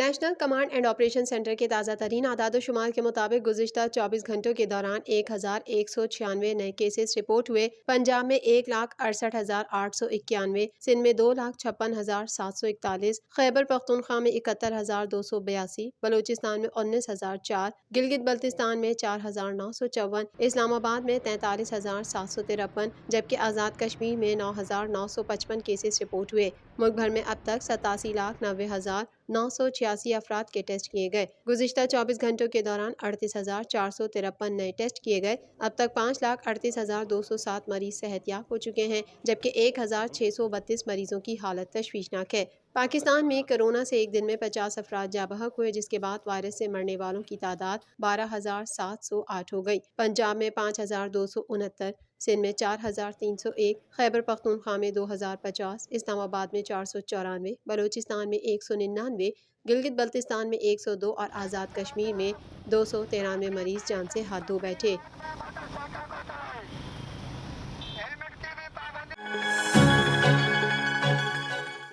National command and operation centre کے تازہ ترین اعداد و شمار کے مطابق گزشتہ 24 گھنٹوں کے دوران 1196 نئے کیسز رپورٹ ہوئے۔ پنجاب میں 1,68,891، سندھ میں 2,56,741، خیبر پختونخوا میں 71,282، بلوچستان میں 19,004، گلگت بلتستان میں 4,954، اسلام آباد میں 43,753، جبکہ آزاد کشمیر میں 9,955 کیسز رپورٹ ہوئے۔ ملک بھر میں اب تک 87,90,986 افراد کے ٹیسٹ کیے گئے۔ گزشتہ 24 گھنٹوں کے دوران 38,453 نئے ٹیسٹ کیے گئے۔ اب تک 5,38,207 مریض صحت یاب ہو چکے ہیں، جبکہ 1,632 مریضوں کی حالت تشویشناک ہے۔ پاکستان میں کرونا سے ایک دن میں 50 افراد جاں بحق ہوئے، جس کے بعد وائرس سے مرنے والوں کی تعداد 12,708 ہو گئی۔ پنجاب میں 5,269، سندھ میں 4,301، خیبر پختونخوا میں 2,050، اسلام آباد میں 494، بلوچستان میں 199، گلگت بلتستان میں 102 اور آزاد کشمیر میں 293 مریض جان سے ہاتھ دھو بیٹھے۔